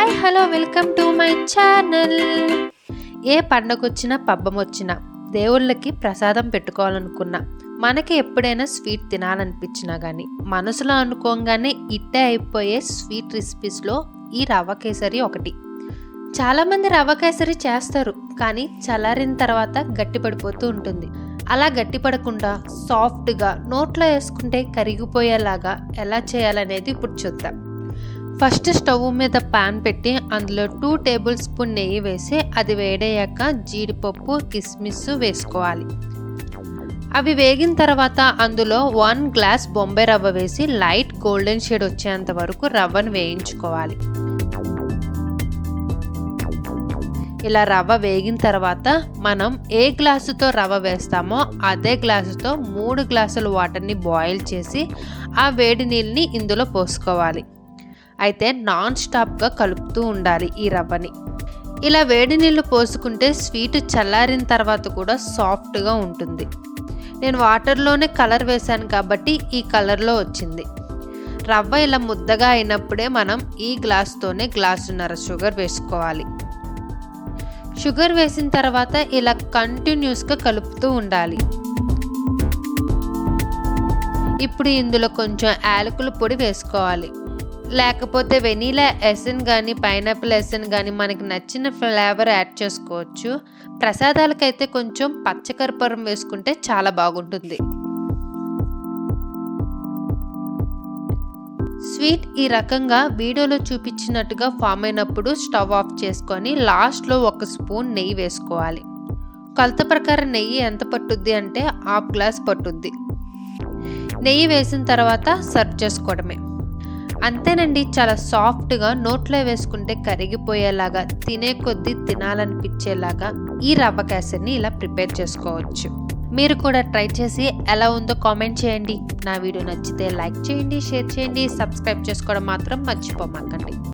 Hi hello welcome to my channel. ఏ పండగొచ్చినా పబ్బమొచ్చినా దేవుళ్ళకి ప్రసాదం పెట్టుకోవాలనుకున్నా, మనకి ఎప్పుడైనా స్వీట్ తినాలనిపించినా కానీ మనసులో అనుకోగానే ఇట్టే అయిపోయే స్వీట్ రెసిపీస్లో ఈ రవ్వ కేసరి ఒకటి. చాలామంది రవ్వ కేసరి చేస్తారు, కానీ చల్లారిన తర్వాత గట్టిపడిపోతూ ఉంటుంది. అలా గట్టిపడకుండా సాఫ్ట్గా నోట్లో వేసుకుంటే కరిగిపోయేలాగా ఎలా చేయాలనేది ఇప్పుడు చూద్దాం. ఫస్ట్ స్టవ్ మీద పాన్ పెట్టి అందులో 2 టేబుల్ స్పూన్ నెయ్యి వేసి అది వేడయ్యాక జీడిపప్పు కిస్మిస్ వేసుకోవాలి. అవి వేగిన తర్వాత అందులో 1 గ్లాస్ బొంబాయి రవ్వ వేసి లైట్ గోల్డెన్ షేడ్ వచ్చేంత వరకు రవ్వను వేయించుకోవాలి. ఇలా రవ్వ వేగిన తర్వాత మనం ఏ గ్లాసుతో రవ్వ వేస్తామో అదే గ్లాసుతో 3 గ్లాసుల వాటర్ని బాయిల్ చేసి ఆ వేడి నీళ్ళని ఇందులో పోసుకోవాలి. అయితే నాన్ స్టాప్గా కలుపుతూ ఉండాలి ఈ రవ్వని. ఇలా వేడి నీళ్ళు పోసుకుంటే స్వీట్ చల్లారిన తర్వాత కూడా సాఫ్ట్గా ఉంటుంది. నేను వాటర్లోనే కలర్ వేశాను కాబట్టి ఈ కలర్లో వచ్చింది. రవ్వ ఇలా ముద్దగా అయినప్పుడే మనం ఈ గ్లాస్తోనే గ్లాసున్నర షుగర్ వేసుకోవాలి. షుగర్ వేసిన తర్వాత ఇలా కంటిన్యూస్గా కలుపుతూ ఉండాలి. ఇప్పుడు ఇందులో కొంచెం యాలకుల పొడి వేసుకోవాలి, లేకపోతే వెనీలా ఎసెన్ కానీ పైనాపిల్ ఎసెన్ కానీ మనకి నచ్చిన ఫ్లేవర్ యాడ్ చేసుకోవచ్చు. ప్రసాదాలకైతే కొంచెం పచ్చకర్పూరం వేసుకుంటే చాలా బాగుంటుంది. స్వీట్ ఈ రకంగా వీడియోలో చూపించినట్టుగా ఫామ్ అయినప్పుడు స్టవ్ ఆఫ్ చేసుకొని లాస్ట్లో 1 స్పూన్ నెయ్యి వేసుకోవాలి. కొలత ప్రకారం నెయ్యి ఎంత పట్టుద్ది అంటే 1/2 గ్లాస్ పట్టుద్ది. నెయ్యి వేసిన తర్వాత సర్వ్ చేసుకోవడమే. అంతేనండి, చాలా సాఫ్ట్గా నోట్లో వేసుకుంటే కరిగిపోయేలాగా తినే కొద్దీ తినాలనిపించేలాగా ఈ రవ్వ కేసరిని ఇలా ప్రిపేర్ చేసుకోవచ్చు. మీరు కూడా ట్రై చేసి ఎలా ఉందో కామెంట్ చేయండి. నా వీడియో నచ్చితే లైక్ చేయండి, షేర్ చేయండి, సబ్స్క్రైబ్ చేసుకోవడం మాత్రం మర్చిపోమాకండి.